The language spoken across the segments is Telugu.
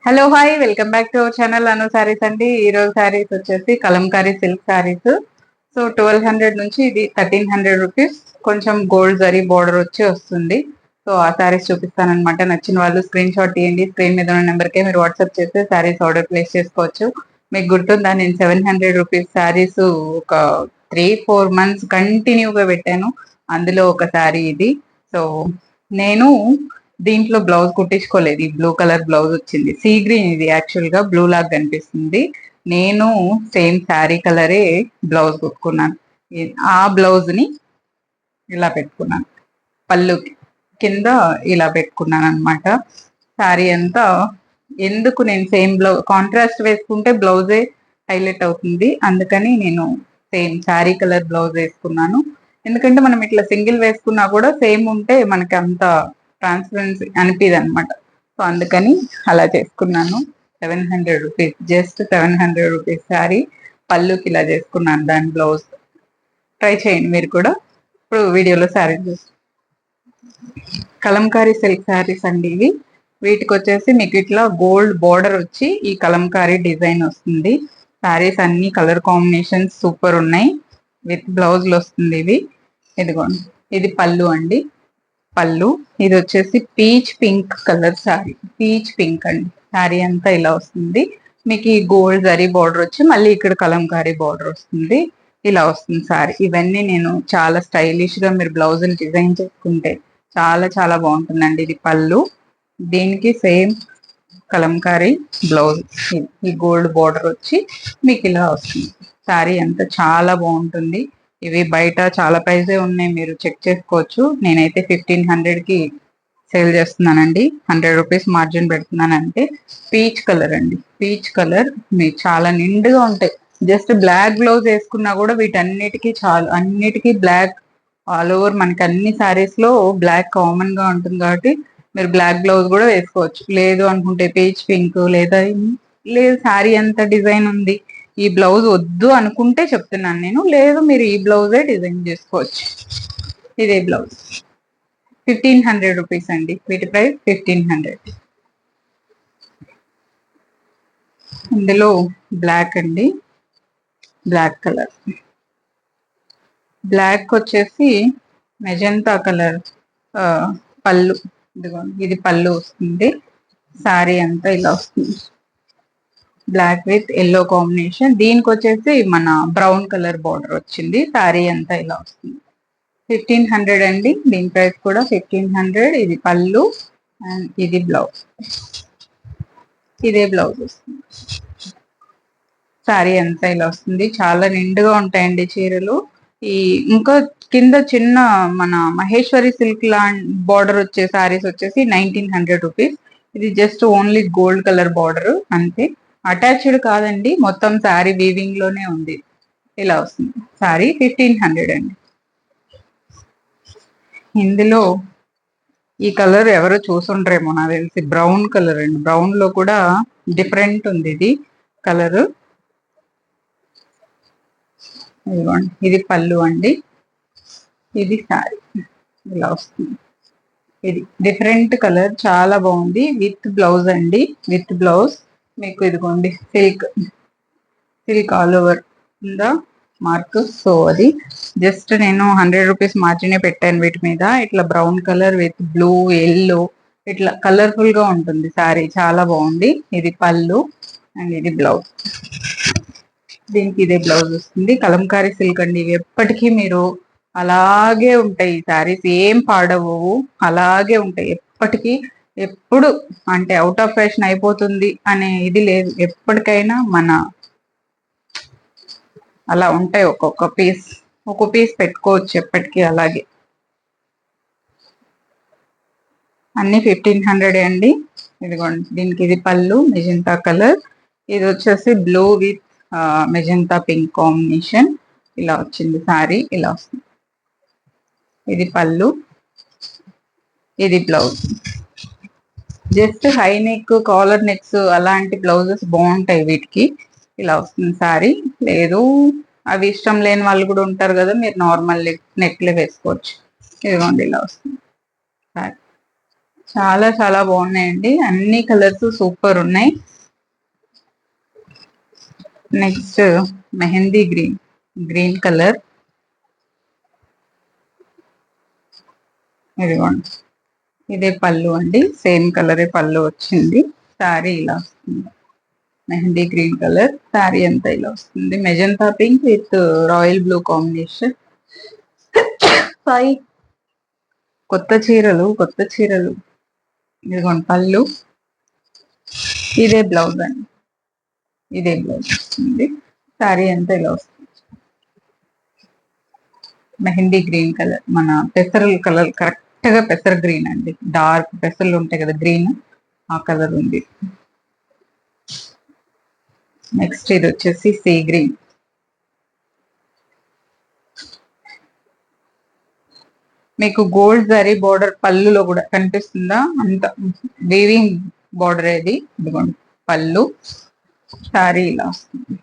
Hello hi welcome back to our channel Anu sarees అండి. ఈ రోజు సారీస్ వచ్చేసి కలంకారీ సిల్క్ సారీస్. సో 1200 నుంచి ఇది 1300 రూపీస్. కొంచెం గోల్డ్ జరీ బోర్డర్ వచ్చి వస్తుంది. సో ఆ సారీస్ చూపిస్తానన్నమాట. నచ్చిన వాళ్ళు స్క్రీన్ షాట్ తీయండి. స్క్రీన్ మీద ఉన్న నెంబర్ కే మీరు వాట్సాప్ చేస్తే సారీస్ ఆర్డర్ ప్లేస్ చేసుకోవచ్చు. మీకు గుర్తుందా, నేను 700 రూపీస్ సారీస్ ఒక 3-4 మంత్స్ కంటిన్యూగా పెట్టాను. అందులో ఒక సారీ ఇది. సో నేను దీంట్లో బ్లౌజ్ కుట్టించుకోలేదు. ఈ బ్లూ కలర్ బ్లౌజ్ వచ్చింది. సీ గ్రీన్, ఇది యాక్చువల్ గా బ్లూ లాగా కనిపిస్తుంది. నేను సేమ్ శారీ కలరే బ్లౌజ్ కుట్టుకున్నాను. ఆ బ్లౌజ్ ని ఇలా పెట్టుకున్నాను. పళ్ళు కింద ఇలా పెట్టుకున్నాను అనమాట. శారీ అంతా ఎందుకు నేను సేమ్ బ్లౌజ్ కాంట్రాస్ట్ వేసుకుంటే బ్లౌజే హైలైట్ అవుతుంది. అందుకని నేను సేమ్ శారీ కలర్ బ్లౌజ్ వేసుకున్నాను. ఎందుకంటే మనం ఇట్లా సింగిల్ వేసుకున్నా కూడా సేమ్ ఉంటే మనకి అంత ట్రాన్స్పరెన్సీ అనిపిది అనమాట. సో అందుకని అలా చేసుకున్నాను. 700 రూపీస్, జస్ట్ 700 రూపీస్ శారీ పళ్ళుకి ఇలా చేసుకున్నాను దాని బ్లౌజ్. ట్రై చేయండి మీరు కూడా. ఇప్పుడు వీడియోలో శారీ చూసి కలంకారీ సిల్క్ శారీస్ అండి ఇవి. వీటికి వచ్చేసి మీకు ఇట్లా గోల్డ్ బోర్డర్ వచ్చి ఈ కలంకారీ డిజైన్ వస్తుంది. శారీస్ అన్ని కలర్ కాంబినేషన్స్ సూపర్ ఉన్నాయి. విత్ బ్లౌజ్లు వస్తుంది ఇవి. ఇదిగోండి, ఇది పళ్ళు అండి. పళ్ళు ఇది వచ్చేసి peach pink colour sari. Peach pink అండి. శారీ అంతా ఇలా వస్తుంది. మీకు ఈ గోల్డ్ జరీ బార్డర్ వచ్చి మళ్ళీ ఇక్కడ కలంకారీ బార్డర్ వస్తుంది. ఇలా వస్తుంది శారీ. ఇవన్నీ నేను చాలా స్టైలిష్ గా మీరు బ్లౌజులు డిజైన్ చేసుకుంటే చాలా చాలా బాగుంటుందండి. ఇది పళ్ళు, దీనికి సేమ్ కలంకారీ బ్లౌజ్. ఈ గోల్డ్ బార్డర్ వచ్చి మీకు ఇలా వస్తుంది. శారీ అంతా చాలా బాగుంటుంది. ఇవి బయట చాలా ప్రైజే ఉన్నాయి, మీరు చెక్ చేసుకోవచ్చు. నేనైతే 1500 కి సేల్ చేస్తున్నానండి. 100 రూపీస్ మార్జిన్ పెడుతున్నానంటే. పీచ్ కలర్ అండి. పీచ్ కలర్ మీకు చాలా నిండుగా ఉంటాయి. జస్ట్ బ్లాక్ బ్లౌజ్ వేసుకున్నా కూడా వీటన్నిటికీ చాలు. అన్నిటికీ బ్లాక్ ఆల్ ఓవర్. మనకి అన్ని సారీస్ లో బ్లాక్ కామన్ గా ఉంటుంది కాబట్టి మీరు బ్లాక్ బ్లౌజ్ కూడా వేసుకోవచ్చు. లేదు అనుకుంటే పీచ్ పింక్, లేదా లేదు శారీ అంత డిజైన్ ఉంది ఈ బ్లౌజ్ వద్దు అనుకుంటే చెప్తున్నాను నేను. లేదు మీరు ఈ బ్లౌజే డిజైన్ చేసుకోవచ్చు. ఇదే బ్లౌజ్ 1500 రూపీస్ అండి. వీటి ప్రైస్ 1500. ఇందులో బ్లాక్ అండి, బ్లాక్ కలర్. బ్లాక్ వచ్చేసి మెజంతా కలర్ పళ్ళు. ఇదిగోండి, ఇది పళ్ళు వస్తుంది. శారీ అంతా ఇలా వస్తుంది. Black with yellow combination. దీనికి వచ్చేసి మన బ్రౌన్ కలర్ బార్డర్ వచ్చింది. శారీ అంతా ఇలా వస్తుంది. 1500 అండి. దీని ప్రైస్ కూడా 1500. ఇది పళ్ళు అండ్ ఇది బ్లౌజ్. ఇదే బ్లౌజ్ వస్తుంది. శారీ అంతా ఇలా వస్తుంది. చాలా నిండుగా ఉంటాయండి చీరలు. ఈ ఇంకా కింద చిన్న మన మహేశ్వరి సిల్క్ లా బార్డర్ వచ్చే శారీస్ వచ్చేసి 1900 రూపీస్. ఇది just only gold colour border అంతే. అటాచ్డ్ కాదండి, మొత్తం శారీ వీవింగ్ లోనే ఉంది. ఇలా వస్తుంది. శారీ 1500 అండి. ఇందులో ఈ కలర్ ఎవరో చూసుండ్రేమో నాకు తెలిసి, బ్రౌన్ కలర్ అండి. బ్రౌన్ లో కూడా డిఫరెంట్ ఉంది ఇది కలర్. ఇదిగోండి, ఇది పళ్ళు అండి, ఇది శారీ ఇలా వస్తుంది. ఇది డిఫరెంట్ కలర్, చాలా బాగుంది. విత్ బ్లౌజ్ అండి, విత్ బ్లౌజ్. మీకు ఇదిగోండి సిల్క్, సిల్క్ ఆల్ ఓవర్ ఉందా మార్క్. సో అది జస్ట్ నేను 100 రూపీస్ మార్జినే పెట్టాను వీటి మీద. ఇట్లా brown colour with blue, yellow, ఇట్లా కలర్ఫుల్ గా ఉంటుంది శారీ. చాలా బాగుంది. ఇది పళ్ళు అండ్ ఇది బ్లౌజ్. దీనికి ఇదే బ్లౌజ్ వస్తుంది. కలంకారీ సిల్క్ అండి. ఇవి ఎప్పటికీ మీరు అలాగే ఉంటాయి. ఈ శారీస్ ఏం పాడవు, అలాగే ఉంటాయి ఎప్పటికీ. ఎప్పుడు అంటే అవుట్ ఆఫ్ ఫ్యాషన్ అయిపోతుంది అనే ఇది లేదు. ఎప్పటికైనా మన అలా ఉంటాయి. ఒక్కొక్క పీస్ పెట్టుకోవచ్చు ఎప్పటికీ అలాగే. అన్ని 1500 అండి. ఇదిగోండి, దీనికి ఇది పళ్ళు మెజంతా కలర్. ఇది వచ్చేసి blue with magenta pink combination. ఇలా వచ్చింది శారీ. ఇలా వస్తుంది. ఇది పళ్ళు, ఇది blouse. Just high neck, caller next అలాంటి బ్లౌజెస్ బాగుంటాయి వీటికి. ఇలా వస్తుంది శారీ. లేదు అవి ఇష్టం లేని వాళ్ళు కూడా ఉంటారు కదా, మీరు నార్మల్ నెక్లే వేసుకోవచ్చు. ఇదిగోండి ఇలా వస్తుంది శారీ. చాలా చాలా బాగున్నాయండి, అన్ని కలర్స్ సూపర్ ఉన్నాయి. Next mehndi green, green colour. ఇదిగోండి, ఇదే పళ్ళు అండి, సేమ్ కలరే పళ్ళు వచ్చింది. శారీ ఇలా వస్తుంది, మెహందీ గ్రీన్ కలర్. శారీ అంతా ఇలా వస్తుంది, magenta pink with royal blue combination. Sai, కొత్త చీరలు కొత్త చీరలు. ఇదిగోండి పళ్ళు, ఇదే బ్లౌజ్ అండి, ఇదే బ్లౌజ్ వస్తుంది. శారీ అంతా ఇలా వస్తుంది, మెహందీ గ్రీన్ కలర్, మన పెసరల్ కలర్, కరెక్ట్ గా పెసర గ్రీన్ అండి, డార్క్ పెసర్లు ఉంటాయి కదా గ్రీన్, ఆ కలర్ ఉంది. నెక్స్ట్ ఇది వచ్చేసి సీ గ్రీన్. మీకు గోల్డ్ జరీ బోర్డర్ పళ్ళులో కూడా కనిపిస్తుందా, అంత వీవింగ్ బోర్డర్ ఇది. ఇదిగోండి పళ్ళు, శారీ ఇలా వస్తుంది.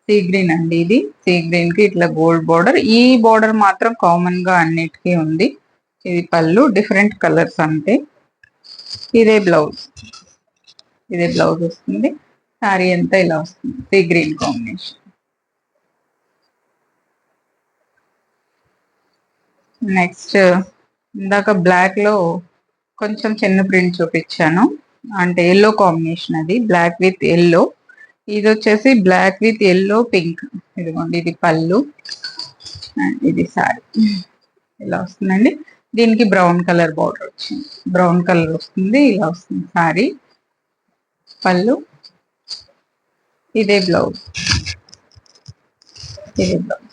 సీ గ్రీన్ అండి ఇది, సీ గ్రీన్ కి ఇట్లా గోల్డ్ బోర్డర్. ఈ బోర్డర్ మాత్రం కామన్ గా అన్నిటికీ ఉంది. ఇది పళ్ళు, డిఫరెంట్ కలర్స్ అంతే. ఇదే బ్లౌజ్, ఇదే బ్లౌజ్ వస్తుంది. శారీ అంతా ఇలా వస్తుంది, సీ గ్రీన్ కాంబినేషన్. నెక్స్ట్ ఇందాక బ్లాక్ లో కొంచెం చిన్న ప్రింట్ చూపించాను, అంటే ఎల్లో కాంబినేషన్, అది బ్లాక్ విత్ ఎల్లో. ఇది వచ్చేసి బ్లాక్ విత్ ఎల్లో పింక్. ఇదిగోండి ఇది పళ్ళు, ఇది శారీ ఇలా వస్తుందండి. దీనికి బ్రౌన్ కలర్ బార్డర్ వచ్చింది, బ్రౌన్ కలర్ వస్తుంది, ఇలా వస్తుంది శారీ. పళ్ళు, ఇదే బ్లౌజ్, ఇదే బ్లౌజ్.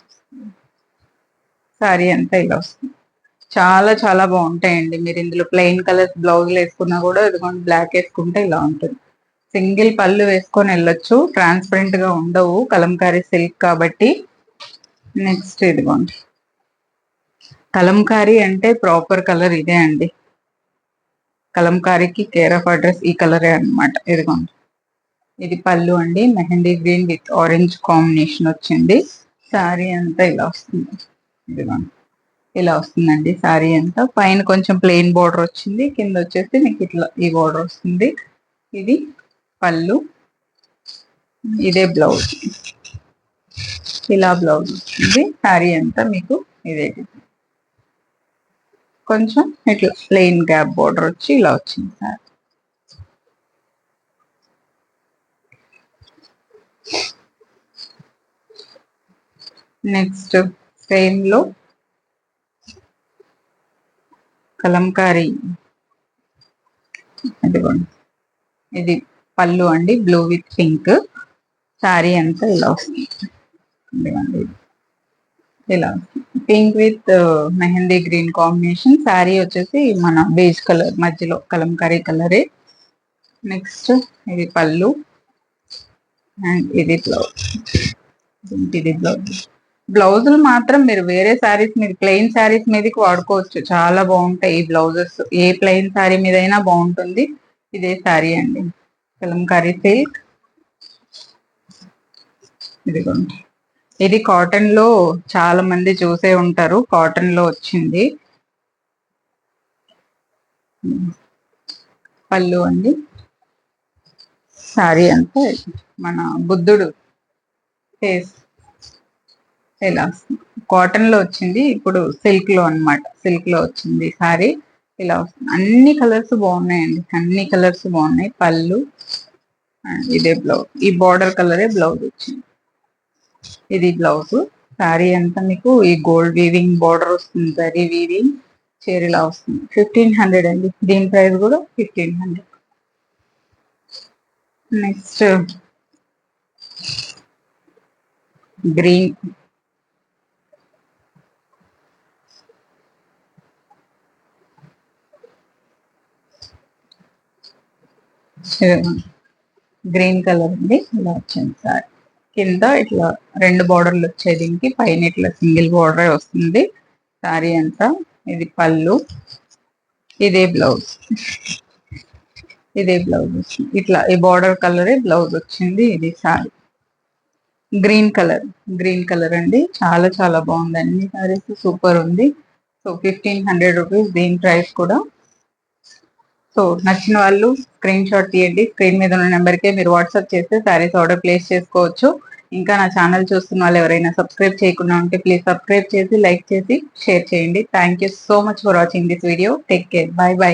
శారీ అంతా ఇలా వస్తుంది. చాలా చాలా బాగుంటాయండి. మీరు ఇందులో ప్లెయిన్ కలర్స్ బ్లౌజులు వేసుకున్నా కూడా, ఇదిగోండి బ్లాక్ వేసుకుంటే ఇలా ఉంటుంది. సింగిల్ పళ్ళు వేసుకొని వెళ్ళొచ్చు, ట్రాన్స్పరెంట్ గా ఉండవు, కలంకారీ సిల్క్ కాబట్టి. నెక్స్ట్ ఇదిగోండి, కలంకారీ అంటే ప్రాపర్ కలర్ ఇదే అండి, కలంకారీకి కేర్ ఆఫ్ అడ్రస్ ఈ కలరే అన్నమాట. ఇదిగోండి, ఇది పళ్ళు అండి, mehndi green with orange combination వచ్చింది. శారీ అంతా ఇలా వస్తుంది, ఇదిగోండి ఇలా వస్తుందండి శారీ అంతా. పైన కొంచెం ప్లెయిన్ బోర్డర్ వచ్చింది, కింద వచ్చేసి మీకు ఇట్లా ఈ బోర్డర్ వస్తుంది. ఇది పళ్ళు, ఇదే బ్లౌజ్, ఇలా బ్లౌజ్ వస్తుంది. శారీ అంతా మీకు ఇదే, కొంచెం ఇట్లా ప్లెయిన్ గ్యాప్ బోర్డర్ వచ్చి ఇలా వచ్చింది శారీ. నెక్స్ట్ సేమ్ లో కలంకారీ, ఇదిగోండి ఇది పళ్ళు అండి, బ్లూ విత్ పింక్. శారీ అంతా ఇలా వస్తుంది, ఇదిగోండి ఇలా pink with mehndi green combination. Sari వచ్చేసి మన బేజ్ కలర్, మధ్యలో కలంకారీ కలరే. నెక్స్ట్ ఇది పళ్ళు, అండ్ ఇది బ్లౌజ్, ఇది బ్లౌజ్. బ్లౌజులు మాత్రం మీరు వేరే శారీస్ మీద, ప్లెయిన్ శారీస్ మీదకి వాడుకోవచ్చు, చాలా బాగుంటాయి ఈ బ్లౌజెస్. ఏ ప్లెయిన్ శారీ మీద అయినా బాగుంటుంది. ఇదే శారీ అండి, కలంకారీ సిల్క్. ఇదిగోండి, ఇది కాటన్ లో చాలా మంది చూసే ఉంటారు, కాటన్ లో వచ్చింది. పళ్ళు అండి, శారీ అంతా మన బుద్ధుడు ఫేస్ ఇలా కాటన్ లో వచ్చింది, ఇప్పుడు సిల్క్ లో అన్నమాట, సిల్క్ లో వచ్చింది శారీ. ఇలా వస్తుంది, అన్ని కలర్స్ బాగున్నాయండి, అన్ని కలర్స్ బాగున్నాయి. పళ్ళు, ఇదే బ్లౌజ్, ఈ బార్డర్ కలరే బ్లౌజ్ వచ్చింది. ఇది బ్లౌజ్. శారీ అంతా మీకు ఈ గోల్డ్ వీవింగ్ బార్డర్ వస్తుంది, జరీ వీవింగ్. చీర ఇలా వస్తుంది, 1500 అండి, దీని ప్రైస్ కూడా 1500. నెక్స్ట్ గ్రీన్, గ్రీన్ కలర్ అండి, ఇలా వచ్చింది సార్. కింద ఇట్లా రెండు బార్డర్లు వచ్చాయి దీనికి, పైన ఇట్లా సింగిల్ బార్డర్ వస్తుంది శారీ అంతా. ఇది పళ్ళు, ఇదే బ్లౌజ్, ఇదే బ్లౌజ్ వచ్చింది. ఇట్లా ఈ బార్డర్ కలరే బ్లౌజ్ వచ్చింది. ఇది sari green colour, green colour అండి, చాలా చాలా బాగుంది, అన్ని శారీస్ సూపర్ ఉంది. సో 1500 రూపీస్ దీని ప్రైస్ కూడా. సో నచ్చిన వాళ్ళు స్క్రీన్ షాట్ తీయండి. స్క్రీన్ మీద ఉన్న నెంబర్కే మీరు వాట్సాప్ చేస్తే శారీస్ ఆర్డర్ ప్లేస్ చేసుకోవచ్చు. ఇంకా నా ఛానల్ చూస్తున్న వాళ్ళు ఎవరైనా సబ్స్క్రైబ్ చేయకుండా ఉంటే ప్లీజ్ సబ్స్క్రైబ్ చేసి, లైక్ చేసి, షేర్ చేయండి. Thank you so much for watching this video. Take care. By by.